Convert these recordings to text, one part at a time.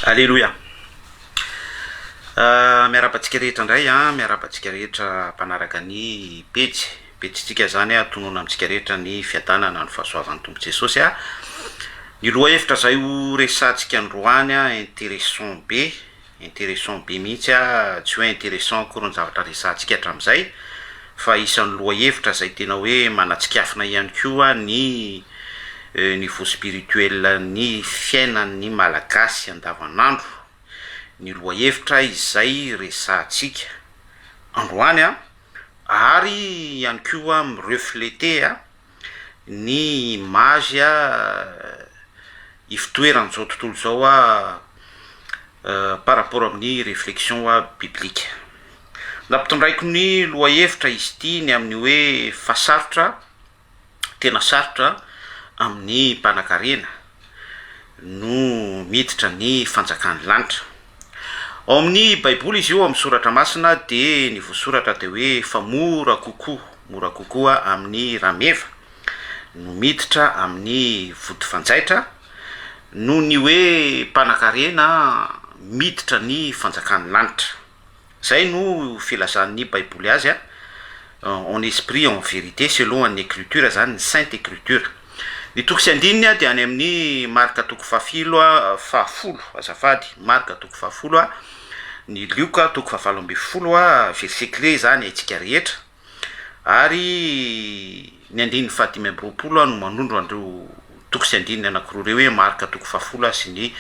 Alléluia. Miarabantsika rehetra indray miarabantsika rehetra mpanaraka ny petsitsika zany tonona amintsika rehetra ny fiadanana ny fahasoavan'ny tombo Jesosy ny loha hevitra zay ho resantsika androany intéressant be mihitsy tsy hoe intéressant akory ny zavatra resantsika hatramin'izay fa isan'ny loha hevitra zay tena hoe manatsikafina ihany koa ny niveau spirituel ny fiainan'ny malagasy andavanandro ny loha hevitra izay resantsika androany ary ihany koa mirefléter ny image ifitoeran'izao tontolo zao par rapport amin'ny réflexion biblique. Nampitondraiko ny loha hevitra izy ity ny amin'ny hoe fasarotra tena sarotra amin'ny mpanakarena no miditra ny fanjakan'ny lanitra. Ao amin'ny baiboly izy io amin'ny soratra masina de ny voasoratra de hoe fa mora kokoa amin'ny rameva no miditra amin'ny vody fanjaitra no ny hoe mpanakarena miditra ny fanjakan'ny lanitra. Zay no filazan'ny baiboly azy en esprit en vérité selon ny écriture zany ny sainte écriture. Ny toko sy andininy de any amin'ny marika toko fahafolo azafady marika toko fahafolo ny Luka toko fahavalo ambin'ny folo verset clé zany aitsika rehetra ary ny andininy fahadimy amby roapolo no manondro andreo toko sy andininy anankiroa reo hoe marika toko fahafolo sy ny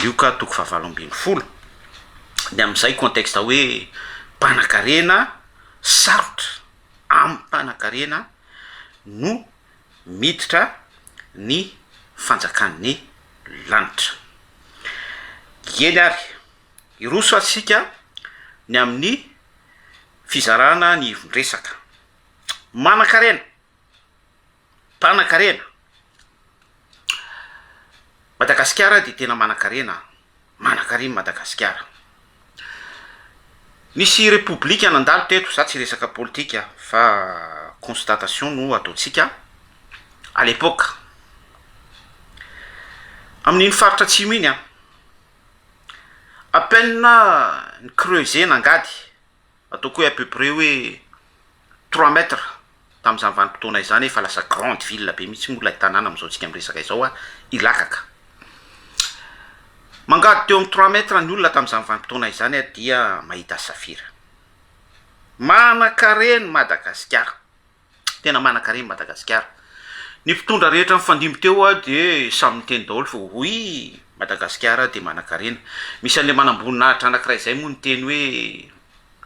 Luka toko fahavalo ambin'ny folo. De amin'izay contexte hoe mpanakarena sarotra amin'ny mpanakarena no miditra ny fanjakan'ny lanitra. Eny ary iroso atsika ny amin'ny fizarana ny ivondresaka manakarena mpanakarena Madagasikara de tena manakarena Madagasikara. Nisy république anandalo teto za tsy resaka politika fa constatation no ataotsika à l'époque amin'iny faritra atsimo iny à peine ny creuser nangady ataoko hoe à peu près hoe 3 mètres tam'izany vanim-potoana izany efa lasa grande ville be mihitsy mola tanàna am'izao tsika miresaka izao ilakaka mangady teo amin'ny 3 mètres ny olona tam'izany vanim-potoana izany dia mahita safira. Manakarena Madagasikara tena manakarena Madagasikara. Ny mpitondra rehetra mifandimby teo de samy miteny daholo fa hoy Madagasikara de manakarena. Misy an'le manamboninahitra anankiray zay moa ny teny hoe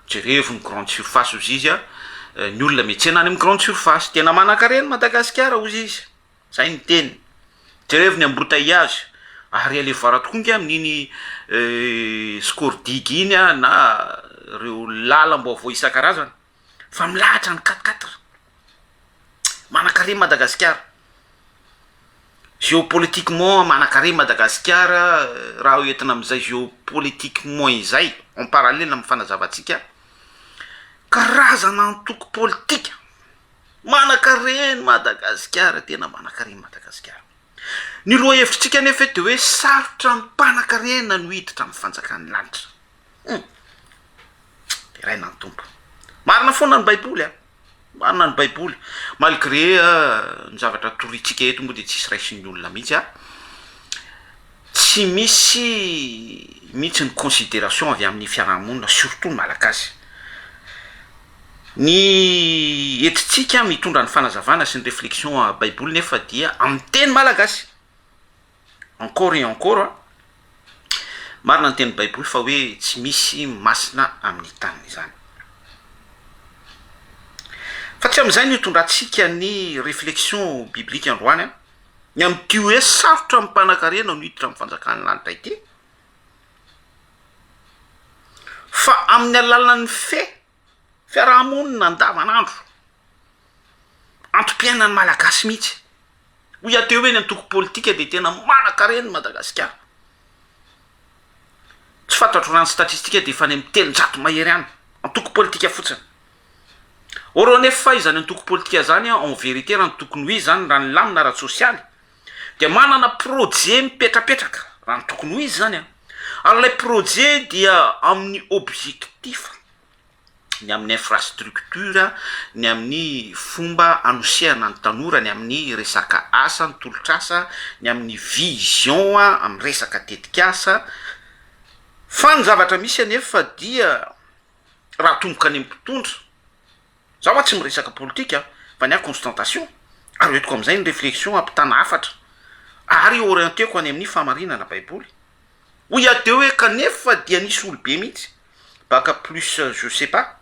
jerevo ny grande surface ozy izy ny olona metsena any amin'ny grande surface tena manakarena Madagasikara ozy izy zay ny teny jerevo ny embouteillage ary alevoara tokoa amin'iny scordig iny na reo lalam-baovao isan-karazany fa milahatra ny 4x4 manakarena Madagasikara. Géopolitiquement manakarena Madagasikara raha hoentina amin'izay géopolitiquement izay en parallèle amin'ny fanazavatsika karazana antoko politika manakarena Madagasikara tena manakarena Madagasikara. Ny loha hevitritsika nefa de hoe sarotra ny mpanakarena no hiditra amin'ny fanjakan'ny lanitra. De raina ny tompo marina foana ny baiboly marina ny baiboly malgré ny zavatra toritsika eto moa de tsisy raisin'ny olona mihitsy tsy misy mihitsy ny considération avy amin'ny fiarahamonina surtout ny malagasy. Ny etitsika mitondra ny fanazavana sy ny réflexion baiboly nefa dia amin'ny teny malagasy encore et encore marina ny teny baiboly fa hoe tsy misy masina amin'ny taniny izany. Fa tsy amin'izay ny hitondratsika ny réflexion biblique androany ny amin'ity hoe sarotra amin'ny mpanakarena no hiditra amin'ny fanjakan'ny lanitra ity fa amin'ny alalan'ny fiarahamonina andavanandro antom-piainan'ny malagasy mihitsy hoy ateo hoe ny antoko politika de tena manakarena Madagasikara. Tsy fantatro raha ny statistika de efa any amin'ny 300 mahery any antoko politika fotsiny. Or nefa izany antoko politika zany en vérité raha ny tokony hoe zany raha ny lamina ara-sosialy de manana projet mipetrapetraka raha ny tokony ho izy zany ary ilay projet dia amin'ny objectif ny amin'ny infrastructure ny amin'ny fomba anosehana ny tanora ny amin'ny resaka asa ny tolotr'asa ny amin'ny vision amin'ny resaka tetikasa fa ny zavatra misy anefa dia raha tomboka any mpitondra za oa tsy miresaka politika fa ny a constantation ary oetiko amin'izay ny réflexion ampitana hafatra ary orienteko any amin'ny fahamarinana baiboly hoy ade hoe kanefa dia nisy olobe mihitsy baka plus je sais pas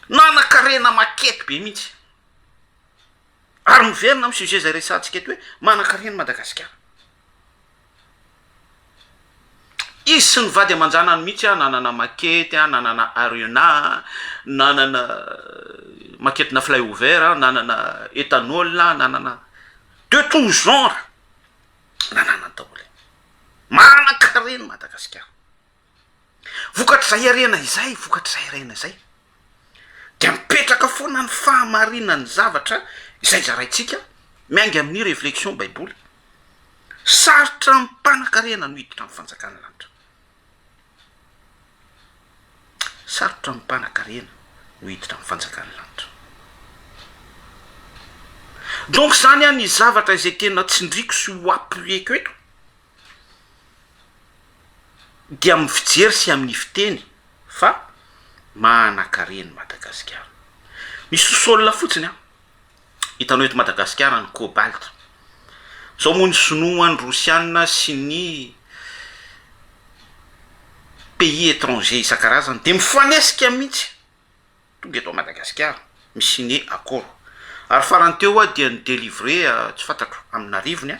nanakarena makety be mihitsy ary miverina amin'ny sujet zay resantsika eto hoe manakarena Madagasikara izy sy ny vady aman-janany mihitsy nanana makety nanana arena nanana maketina flyover nanana éthanol nanana de tout genre nanana daholo manakarena Madagasikara vokatra zay arena izay vokatra zay arena izay dia mipetraka foana ny fahamarinany zavatra izay zaraitsika miainga amin'ny réflexion baiboly sarotra mipanakarena no hiditra amin'ny fanjakana lanitra sarotra mipanakarena no hiditra amin'ny fanjakana lanitra donc zany a ny zavatra izay tena tsindriko sy ho appuieko eto dia amin'ny fijery sy amin'ny fiteny fa manakarena Madagasikara misy sosolona fotsiny a hitanao eto Madagasikara ny cobalt zao moa ny sinoa ny rosiana sy ny pays étranger isan-karazany de mifanesika mihitsy tonga eto Madagasikara misy ny accord ary farany teo a dia ny délivrer tsy fantatro amin'ny arivony a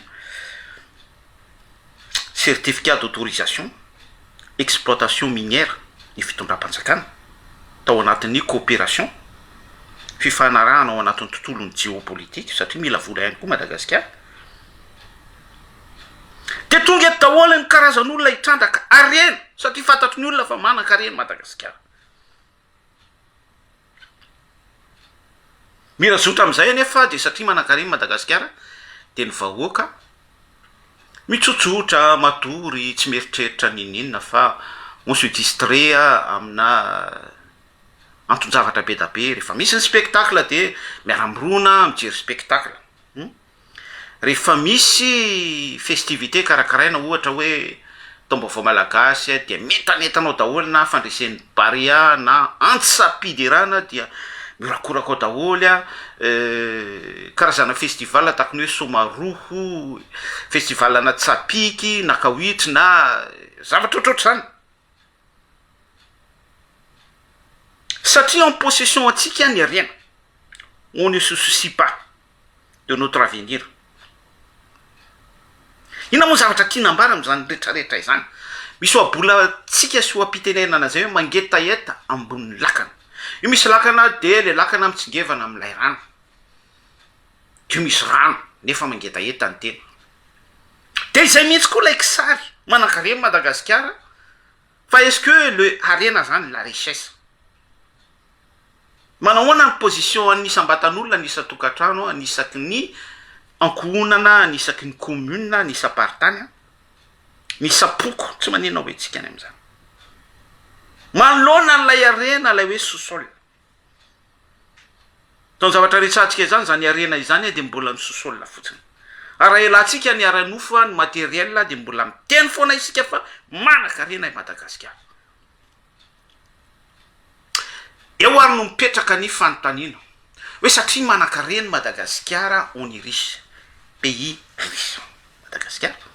certificat d'autorisation exploitation minière ny fitondram-panjakana tao anatin'ny coopération fifanarahana ao anatin'ny tontolon'ny géopolitique satria mila vola ihany koa Madagasikara de tonga eto daholo ny karazan'olona hitrandraka arena satria fantatry ny olona fa manan-karena Madagasikara mira zotra amin'izay anefa de satria manan-karena Madagasikara de ny vahoaka mitsotsotra matory tsy mieritreritra ninina fa on se distrait amina anton-javatra be da be rehefa misy ny spectacle de miara-mirona mijery spectacle rehefa misy festivité karakaraina ohatra hoe taom-baovao malagasy dia metanetanao daholo na fandresen'ny baria na antsapide-rana dia mirakorako daholo karazana festival tahaka ny hoe somaroho festival na tsapiky na kawitry na zavatra ohatroatra zany satria en possession atsika ny arena on ne se soucie pas de notre avenir ina moa zavatra tianambara am'izany rehetrarehetra izany misy oabola tsika sy oampitenenana zay hoe mangetaeta ambony lakana io misy lakana de le lakana mitsingevana am'ilay rano io misy rano nefa mangetaeta ny tena de izay mihitsy koa laiky sary manan-karena Madagasikara fa est-ce que le arena zany la richesse manahoana ny position anisam-batan'olona anisa-tokatrano anisaky ny ankohonana anisaky ny commune anisa-paritany nisapoko tsy manina hoe tsika any am'izany manoloana n'lay arena lay hoe sosol tao ny zavatra retsatsika zany zany arena izany de mbola ny sosolna fotsiny ary elantsika ny aranofo ny matériel de mbola miteny foana isika fa manan-karena i Madagasikara eo ary no mipetraka ny fanontaniana hoe satria manan-karena Madagasikara on est riche pays riche Madagasikara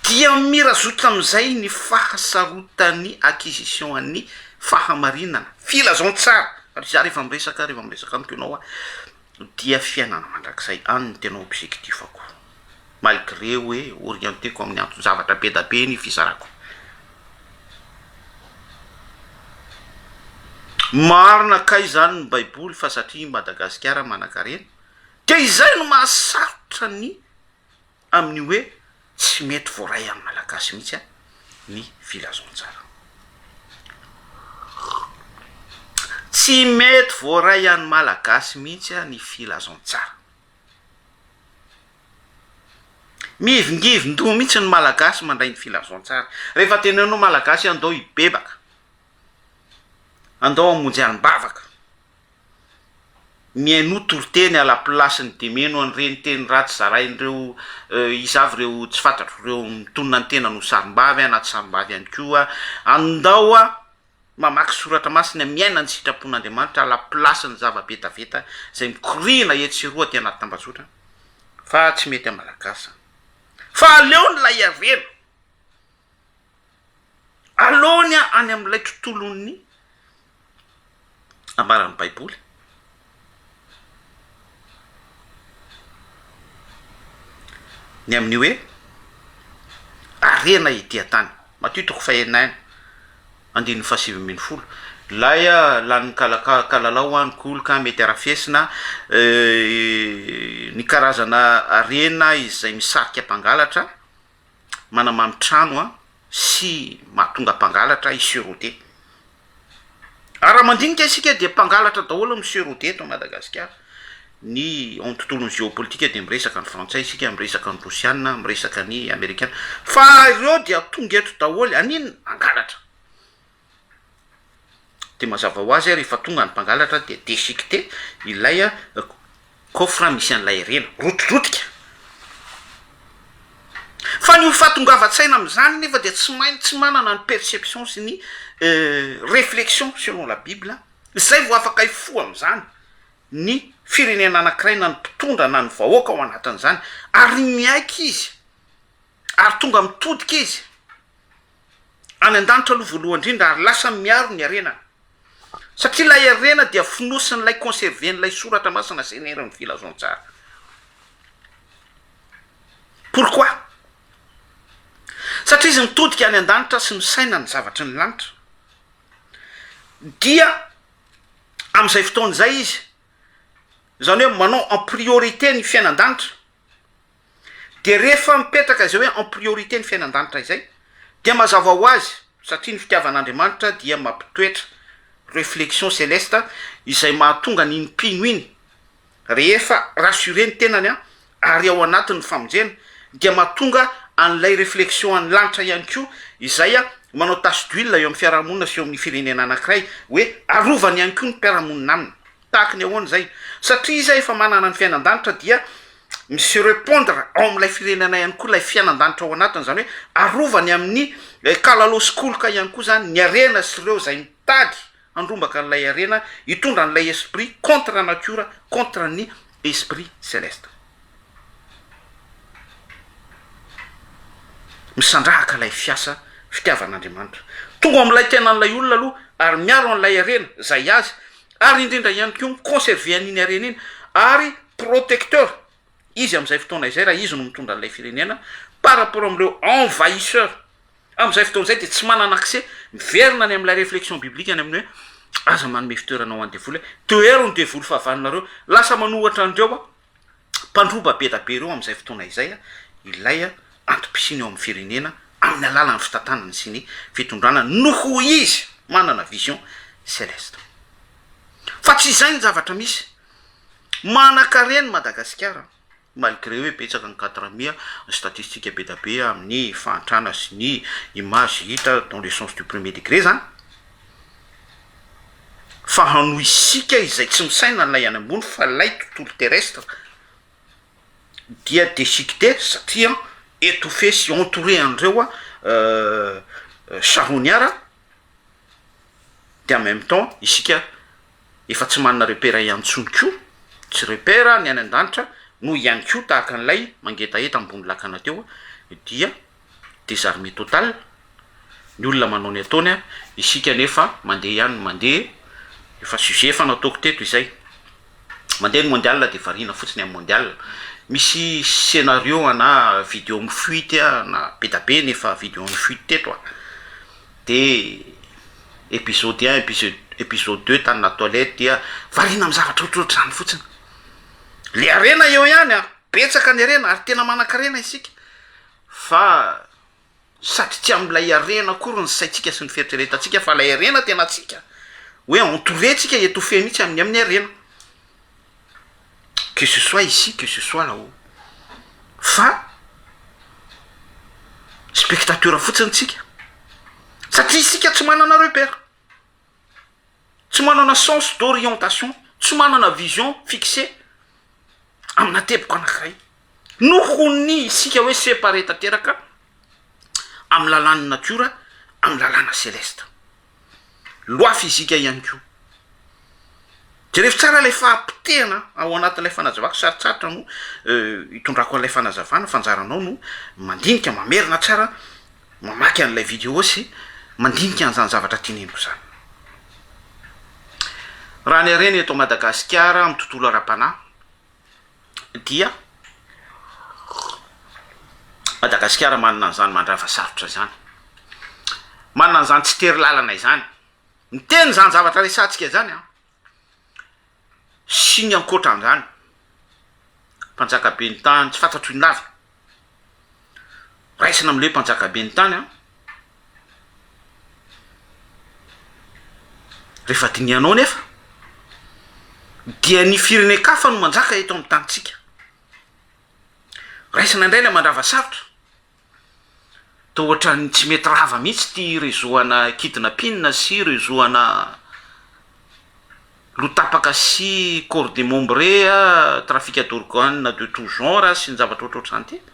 dia mirazotra am'izay ny fahasarotany acquisition any fahamarinana filazantsara ary za rehefa miresaka amiko ianao dia fiainana mandrakizay any ny tena objectif ako malgré hoe orienteko amin'ny anton-javatra be da be ny fizarako marina kay zany ny baiboly fa satria Madagasikara manan-karena de izay no mahasarotra ny amin'ny hoe tsy mety voaray amin'ny malagasy mihitsy ny filazantsara tsy mety voaray any malagasy mihitsy ny filazantsara mivingivin-doha mihitsy ny malagasy mandray ny filazontsara rehefa tenenao malagasy andao ibebaka andao amonjy alim-bavaka miaino toroteny ala-plasiny demeno an'ireny teny ratsy zarain'ireo izavy reo tsy fantatro reo mitonona ny tena no sarim-bavy anaty sarim-bavy ihany koa andao a mamaky soratra masina miaina ny sitrapon'Andriamanitra ala-plasiny zava-betaveta zay mikorina etsy roa ty anaty tambazotra fa tsy mety malagasy fa aleony lay avena alony any amin'ilay tontolon'ny ambaran'ny baiboly ny amin'ny hoe arena idia tany matitoko fahenaina andin'ny fahasivy folo laya lany kalalao any koloka mety arafesina ny karazana arena izay misarika mpangalatra manamamy trano a sy mahatonga mpangalatra iserote araha mandinika isika dia mpangalatra daholo miserote eto Madagasikara ny amin'ny tontolon'ny géopolitika dia miresaka ny frantsay isika miresaka ny rosiana miresaka ny amerikana fa ireo dia tonga eto daholo aniny angalatra de mazava ho azy rehefa tonga ny mpangalatra dia desikte ilay a kofra misy an'ilay arena rotrotrotika fa ny fahatongavan-tsaina am'izany nefa dia tsy manana ny perception sy ny réflexion selon la bible zay vo afaka ifo am'izany ny firenena anankiray na ny mpitondra na ny vahoaka ao anatin'izany ary miaika izy ary tonga mitodika izy any an-danitra aloha voalohany indrindra ary lasa miaro ny arena satria lay arena dia finosin'ilay conserven'ilay soratra masina zay neriny filazontsara pourquoi satria izy mitodika any an-danitra sy misaina ny zavatry ny lanitra dia am'izay fotoan'izay izy zany hoe manao en priorité ny fiainan-danitra de rehefa mipetraka zay hoe en priorité ny fiainan-danitra izay dia mazava ho azy satria ny fitiavan'Andriamanitra dia mampitoetra réflexion céleste izay mahatonga ny mpino iny rehefa rassuré ny tenany a ary ao anatin'ny famonjena dia mahatonga an'ilay réflexion any lanitra ihany koa izay a manao tasy d'huile eo amin'ny fiarahamonina sy eo amin'ny firenena anankiray hoe arovany ihany koa ny mpiarahamonina aminy tahaka ny ahoana zay satria izay efa manana ny fiainan-danitra dia misy répondre ao amin'ilay firenena ihany koa lay fiainan-danitra ao anatiny zany hoe arovany amin'ny kalalosokoloka ihany koa zany ny arena sy ireo zay mitady andrombaka n'ilay arena hitondra n'ilay esprit contre nature contre ny esprit céleste misandrahaka lay fiasa fitiavan'Andriamanitra tonga amin'ilay tenan'ilay olona aloha ary miaro an'ilay arena zay azy ary indrindra ihany koa conserver an'iny arena iny ary protecteur izy am'izay fotoana izay raha izy no mitondra n'ilay firenena par rapport am'ireo envahisseur am'izay fotoana izay de tsy manana accès miverina any am'ilay réflexion biblique any amin'ny hoe aza manome fitoerana ho any devoly toero ny devoly fahavanonareo lasa manohatra andreo a mpandroba be da be reo am'izay fotoana izay a ilay a antom-pisiny eo amin'ny firenena amin'ny alalan'ny fitantanany sy ny fitondrana noho izy manana vision céleste fa tsy izay ny zavatra misy manan-kareny Madagasikara malgré hoe betsaka ny 400 statistique be da be amin'ny fahantrana sy ny image hita dans le sens du premier degré zany fa hano isika izay tsy misaina n'ilay any ambony fa lay tontolo terrestre dia déchiqueté satria étouffé sy entouré andreo a charoniara de en même temps isika efa tsy manana repère iantsony koa tsy repère ny any an-danitra no ihany koa tahaka an'ilay mangetaheta ambony lakana teo dia désarmé total ny olona manao ny ataony a isika nefa mandeha ihany mandeha efa sujet efa nataoko teto izay mandeha ny mondial de varina fotsiny amin'ny mondial misy scénario ana vidéo mifuite na be da be nefa vidéo mifuite teto a de épisode 1 épisode 2 tany na toilette dia varina amin'ny zavatra ohatrohatra zany fotsiny le arena eo ihany a betsaka ny arena ary tena manan-karena isika fa sady tsy am'ilay arena kory ny saitsika sy ny fieritreretantsika fa lay arena tena tsika hoe entouré tsika étouffé mihitsy amin'ny arena que ce soit ici que ce soit là-haut fa dictature fotsiny tsika satria isika tsy manana repère tsy manana sens d'orientation tsy manana vision fixée amina teboka anankiray nohony isika hoe séparé tanteraka amy lalàny natura amy lalàna céleste loi fizika ihany ko jerevy tsara lay fahampitehana ao anatin'ilay fanazavako sarotsaritra no hitondrako an'ilay fanazavana fanjaranao no mandinika mamerina tsara mamaky an'ilay vidéo sy mandinika an'izany zavatra tineniko zany raha ny areny eto Madagasikara amy tontolo ara-panahy dia Madagasikara manana an'izany mandrava sarotra zany manana an'izany tsy tery lalana izany miteny zany zavatra resantsika zany a sy ny ankoatra an'izany mpanjakabe ny tany tsy fantatro inavy raisina am'le mpanjakabe ny tany a rehefa dinianao nefa dia ny firene-kafa no manjaka eto amy tanitsika raisina indray la mandrava sarotra to ohatra ny tsy mety rava mihitsy ty rezoana kidina pinina sy rezoana lotapaka sy corps de membré trafic d'organe de tout genre sy ny zavatra ohatrohatr'izany ty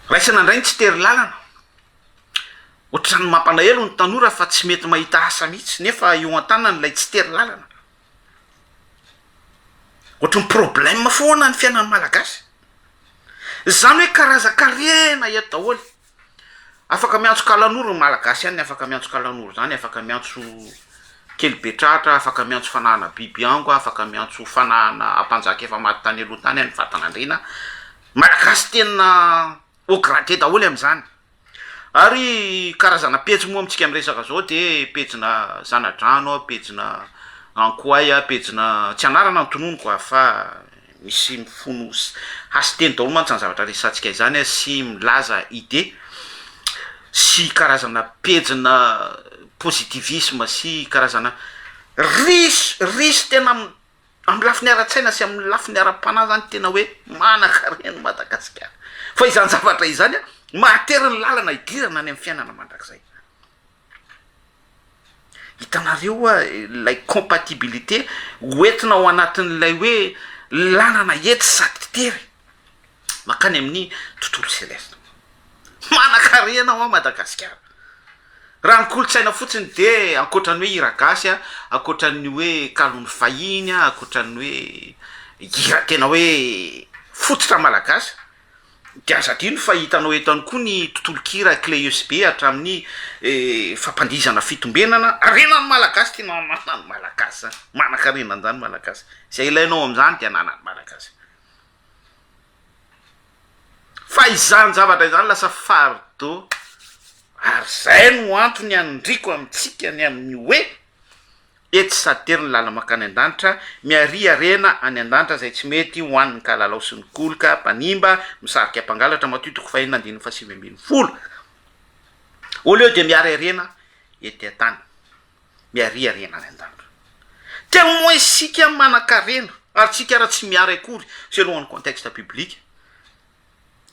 raisina indray ny tsy tery lalana ohatrany mampalahelo ny tanora fa tsy mety mahita asa mihitsy nefa eo an-tanany lay tsy tery lalana ohatra ny problème foana ny fiainan'ny malagasy zany hoe karazan-karena eto daholy afaka miantso kalanoro ny malagasy ihany afaka miantso kalanoro zany afaka miantso kelybetratra afaka miantso fanahana bibiango afaka miantso fanahana ampanjaka efa maty tany aloha tany any vatan'andrena malagasy tena au gradé daholy am'izany ary karazana pejy moa amitsika amresaka zao de pejina zanadrano pejina ankoay pejina tsy anarana ny tononoko fa misy mifono hasy teny daholo mantsy ny zavatra resantsika izany sy milaza idée sy karazana pejina positivisme sy karazana risy tena amy lafiny ara-tsaina sy amy lafiny ara-panahy zany tena hoe manan-kareny Madagasikara fa izany zavatra izany a mahatery ny lalana idirana any amy fiainana mandrakizay hitanareo lay compatibilité hoentina ao anatin'lay hoe lalana ety sady tery makany amin'ny tontolo céleste manan-karena ao a Madagasikara raha ny kolotsaina fotsiny de ankoatrany hoe hira gasy ankoatrany hoe kalony fahiny ankoatrany hoe hira tena hoe fototra malagasy de azadino fa hitanao etany koa ny tontolo kira clé USB hatramin'ny fampandizana fitombenana arenany malagasy tena manany malagasy manan-karena an'izany malagasy zay ilainao am'izany de ananany malagasy fa izany zavatra izany lasa fardeau ary zay no antony andriko amitsika ny amin'ny hoe ety satery ny lala makany an-danitra miaria arena any an-danitra zay tsy mety hoan'ny kalalao sy ny koloka mpanimba misarika ampangalatra matotoko fa 1970 au lieu de miary arena ety an-tany miaria arena any an-danitra tena moa isika manan-karena ary tsika raha tsy miary akory selon ny contexte public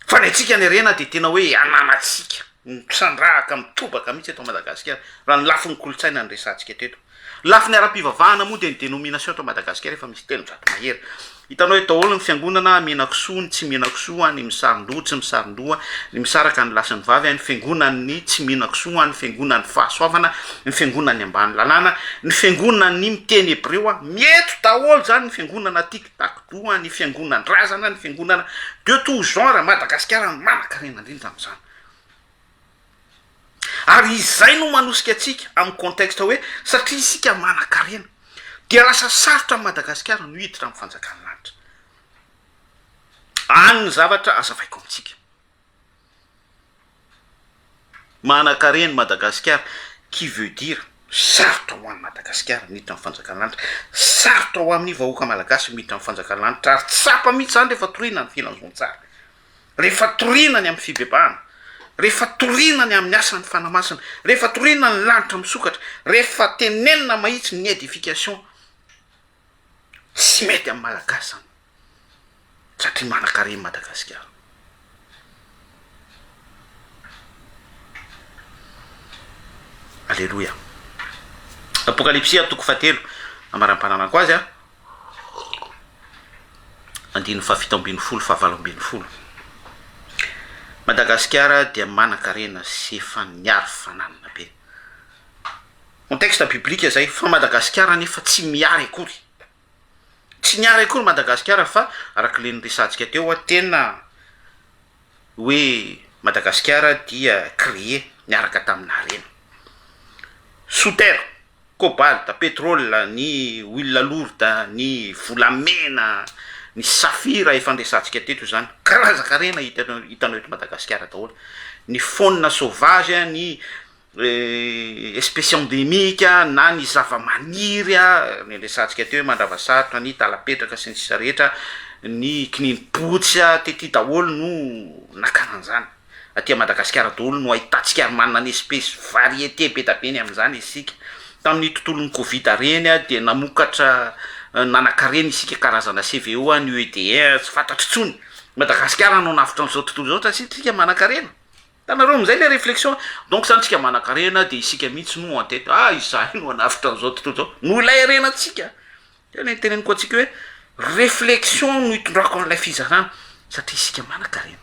fa ny atsika ny arena de tena hoe ananatsika misandrahaka mitobaka mihitsy eto Madagasikara raha ny lafiny kolotsaina ny resantsika teto lafiny ara-pivavahana moa de ny dénomination eto Madagasikara efa misy telonjato mahery hitanao hoe daholo ny fiangonana mihinan-kisoa ny tsy mihinan-kisoa ny misaron-doha tsy misaron-doha ny misaraka ny lasy ny vavy ny fiangonany tsy mihinan-kisoa ny fiangonany fahasoavana ny fiangonany ambany lalàna ny fiangonany miteny hebreo mieto daholo zany ny fiangonana tiktakdoa ny fiangonany razana ny fiangonana de tout genre Madagasikara manan-karena indrindra am'izany ary izay no manosika atsika amy contexte hoe satria isika manan-karena dia lasa sarotra Madagasikara no hiditra amy fanjakany lanitra any ny zavatra azavaiko amitsika manan-karena Madagasikara qui veut dire sarotra ho an'ny Madagasikara miditra amy fanjakany lanitra sarotra ho amin'ny vahoaka malagasy miditra amy fanjakany lanitra ary tsapa mihitsy zany rehefa torina ny filanzon-tsara rehefa torina ny amy fibebahana rehefa torina ny amin'ny asany fanamasina rehefa torina ny lanitra misokatra rehefa tenenina mahitsy ny édification tsy mety amy malagasy zany satria manan-karena Madagasikara Alléluia. Apocalypsia toko fatelo amaram-panana ko azy a andiny fafito ambiny folo fahavalo ambiny folo. Madagasikara dia manan-karena sy efa niary fananana be. Contexte biblika zay fa Madagasikara nefa tsy miary akory. Tsy niary akory Madagasikara fa arak'le niresantsika teo a tena hoe Madagasikara dia créé niaraka tamina harena. Souterre, cobalt, pétrole, ny huile lourde, ny volamena, ny safira efa nresantsika teto zany. Karazan-karena hitanao eto Madagasikara daholo. Ny faune sauvage, ny espèce endémique na ny zava-maniry ny resantsika teo hoe mandravasarotra, ny talapetraka sy ny sisa rehetra, ny kininimpotsy tety daholo no nakaran'izany. Aty Madagasikara daholo no ahitantsika manana ny espèce variété be da beny amin'izany isika. Tamin'ny tontolon'ny Covid reny dia namokatra nanan-karena isika karazana CVO, ny UEDR, tsy fantatry tsony. Madagasikara no navitra n'izao tontolo izao satria tsika manan-karena. Tanareo amin'izay le réflexion. Donc zany tsika manan-karena dia isika mihitsy no en-tête izahay no navitra n'izao tontolo izao. No ilay harenantsika. Tena teneniko antsika hoe réflexion no hitondrako an'ilay fizarana satria isika manan-karena.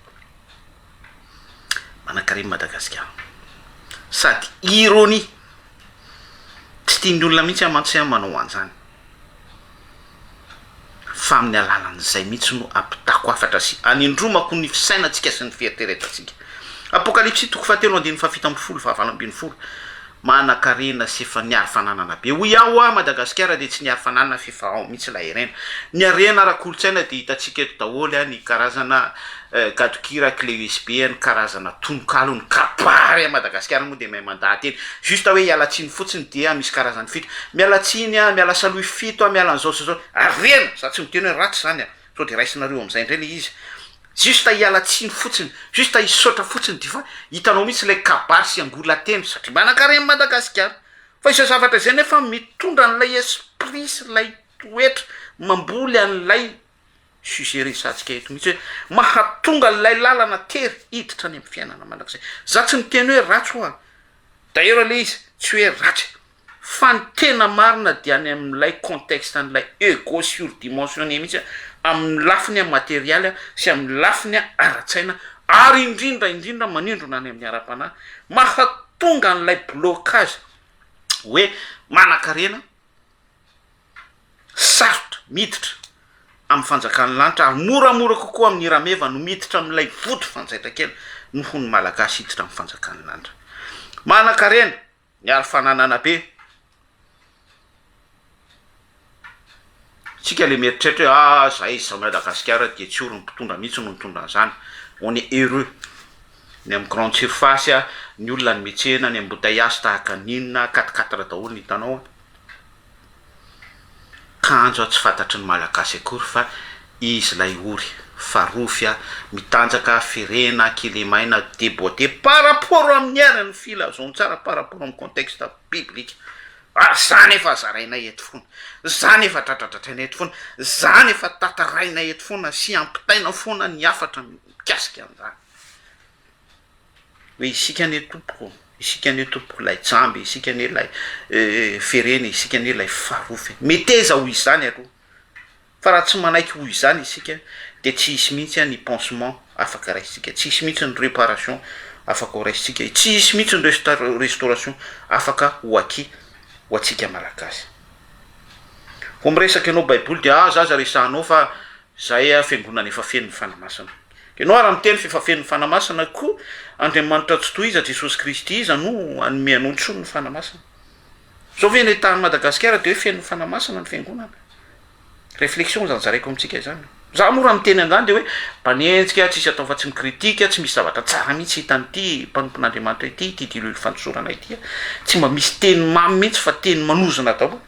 Manan-karena Madagasikara. Sady ironie. Tsy tian'ny olona mihitsy amantsia manao an'izany. Fa amin'ny alalan'izay mihitsy no ampitako afatra sy anindromako ny fisainantsika sy ny fieritreretantsika. Apocalypse toko fahatelo andiny fafito ambiny folo fahavalo ambiny folo. Manan-karena sy efa niary fananana be. Hoy aho a Madagasikara dia tsy niary fananana fefa ao mihitsy la harena. Ny harena ara-kolotsaina dia hitantsika eto daholo ny karazana gadokira clé USB, ny karazana tononkalo, ny kapary a Madagasikara moa dia mahay mandaty eny. Juste hoe hialatsiny fotsiny dia misy karazany fito. Mialatsiny miala saloy fito miala an'izao sy zao. Harena, za tsy miteny hoe ratsy zany sao dia raisinareo amin'izay indray le izy. Juste hialatsiny fotsiny, juste hisaotra fotsiny dia fa hitanao mihitsy ilay kabary sy angolateny satria manan-karena Madagasikara. Fa isa zavatra izay nefa mitondra an'ilay esprit sy ilay toetra mamboly an'ilay sujet resantsika eto mihitsy hoe mahatonga ilay lalana tery hiditra any amin'ny fiainana mandrakizay. Za tsy miteny hoe ratsy hoa. D'ailleurs le izy tsy hoe ratsy. Fa ny tena marina dia any amin'ilay contexte an'ilay ego surdimensionné mihitsy amin'ny lafiny matériel sy amin'ny lafiny ara-tsaina ary indrindra manindrona any amin'ny ara-panahy mahatonga an'ilay blocage hoe manan-karena sarotra miditra amin'ny fanjakan'ny lanitra ary moramora kokoa amin'ny rameva no miditra amin'ilay votry fanjaitra kely noho ny malagasy hiditra amin'ny fanjakan'ny lanitra. Manan-karena niary fananana be. Tsika le mieritreritra hoe zahay za Madagasikara dia tsy oro ny mpitondra mihitsy no mitondra an'izany. On est heureux. Ny amin'ny grande surface ny olona ny metsena ny embouteillage tahaka ninona 4x4 daholo ny hitanao. Kanjo tsy fantatry ny malagasy akory fa izy lay ory farofy mitanjaka ferena kilemaina déboîté par rapport amin'ny heriny filazon tsara par rapport amin'ny contexte biblique. Zany efa zarainay eto foana, zany efa tratratratrainay eto foana, zany efa tatarainay eto foana sy ampitaina foana ny afatra mikasika an'izany. Hoe isika ane tompoko, isika ane tompoko lay jamby, isika ane lay ferena, isika ane lay farofy. Meteza hoy izany aloha. Fa raha tsy manaiky hoy izany isika dia tsy hisy mihitsy ny pansement afaka raisitsika, tsy hisy mihitsy ny réparation afaka ho raisitsika, tsy hisy mihitsy ny restauration afaka ho aky ho atsika malagasy. Ho miresaka ianao baiboly dia zaza resahanao fa zay fiangonana efa feno ny fanamasina. Ianao raha miteny fa efa feno ny fanamasina koa Andriamanitra tsy tohiza Jesosy Kristy iza no anome anao tsony ny fanamasina. Sao ve ny tany Madagasikara dia hoe feno ny fanamasina ny fiangonana. Réflexion zany zaraiko amintsika izany. Za moa raha miteny an'izany dia hoe mpanenjika tsisy atao fa tsy mikritika, tsy misy zavatra tsara mihitsy hitan'ity mpanompon'Andriamanitra ity dilo fantosorana ity. Tsy mba misy teny mamy mihitsy fa teny manozona daholo.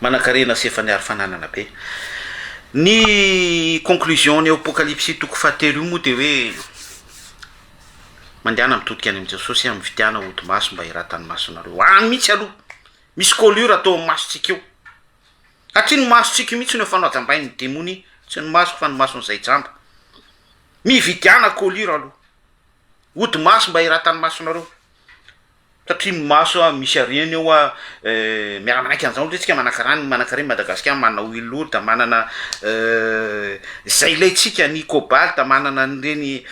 Manan-karena sy efa niary fananana be. Ny conclusion ny Apocalypse toko fahatelo io moa dia hoe mandehana mitodika any amin'i Jesosy amin'ny fitiana ody maso mba hiratany masonareo. Any mihitsy aloha. Misy colure atao amin'ny masontsika eo. Satria ny masontsika mihitsy no efa najambainy ny demony, tsy ny maso fa ny mason'izay jamba. mividiana colure aloha ody maso mba iratany masonareo satria maso a misy ariany eo a miara-manaiky an'izao ntsika manakarany manakareny Madagasikara manana huile da manana zay lay tsika ny cobalt manana an'ireny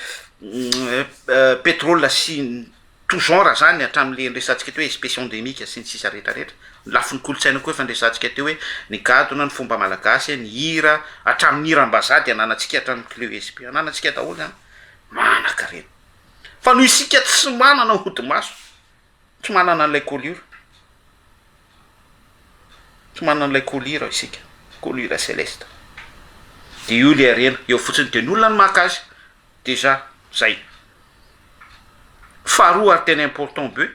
pétrole sy tout genre zany hatramin'le resantsika teo hoe espèce endémique sy ny sisa rehetrarehetra lafiny kolotsaina koa efa ndresantsika teo hoe ny gadona ny fomba malagasy ny hira hatramin'ny hira ambazady ananatsika hatramin'ny clé usb ananatsika daholo zany manakareny fa no isika tsy manana ody maso tsy manana an'ilay colure tsy manana an'ilay colure isika colure céleste de io le arena eo fotsiny de ny olona ny makazy déjà zay faharoa ary tena important be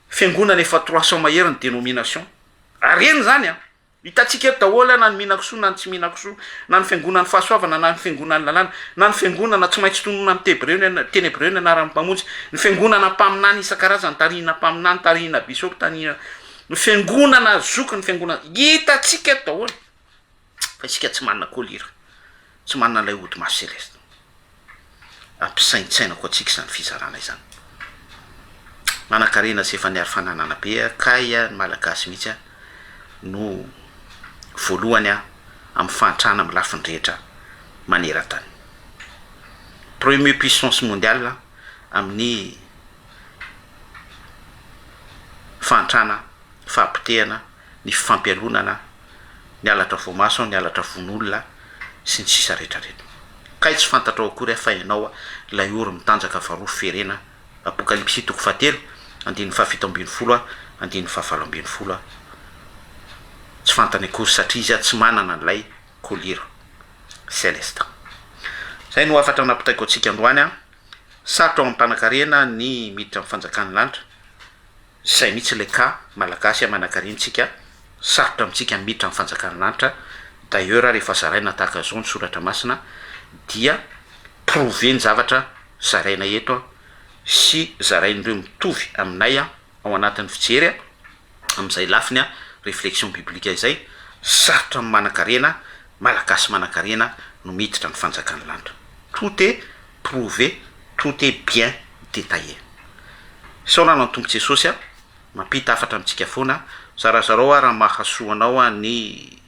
fiangonana efa 300 mahery ny dénomination areny zany a hitatsika eto daholo na ny mihinan-kisoa na ny tsy mihinan-kisoa na ny fiangonan'ny fahasoavana na ny fiangonan'ny lalàna na ny fiangonana tsy maintsy tonona amin'ny teny hébreu ny anarany mpamonjy ny fiangonana mpaminany isan-karazany tarihina mpaminany tarihina bisopy tarihina ny fiangonana zoky ny fiangonana hitatsika eto daholo fa isika tsy manana colire tsy manana ilay ody maso céleste ampisaintsaina ko atsika zany fizarana izany manakarena sy efa niary fananana be kay a ny malagasy mihitsy a no voalohany a amin'ny fahantrana amin'ny lafiny rehetra maneran-tany premier puissance mondiale amin'ny fahantrana fahampitehana ny fifampialonana ny alatra voamaso ny alatra von'olona sy ny sisa rehetrarehetra kay tsy fantatra akory fa ianao lay oro mitanjaka faharoa ferena apokalipsy toko fahatelo andin'ny fahafito ambin'ny folo andin'ny fahafalo ambin'ny folo tsy fantany akory satria izy tsy manana an'ilay colire céleste zay no afatra napitaiko atsika androany a sarotra amin'ny mpanakarena ny miditra amin'ny fanjakany lanitra zay mihitsy le cas malagasy manakarentsika sarotra amintsika miditra amin'ny fanjakany lanitra d'ailleurs rehefa zaraina tahaka zao ny soratra masina dia prouver ny zavatra zaraina eto sy zarain'ireo mitovy aminay a ao anatin'ny fijery a amin'izay lafiny a réflexion biblique izay sarotra amin'ny manakarena malagasy manakarena no miditra ny fanjakany lanitra tout est prouvé tout est bien détaillé saorana ny tombotsy jesosy a mampita afatra amintsika foana zarazarao a raha mahasoanao a ny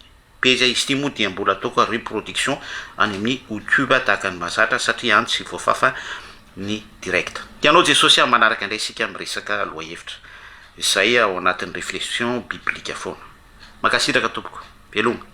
page izy ty moa dia mbola ataoko reproduction any amin'ny youtube tahaka ny mazatra satria any tsy voafafa ny direct tianao jesosy a manaraka indray sika miresaka loha hevitra izay ao anatin'ny réflexion biblique foana makasiraka tompoko veloma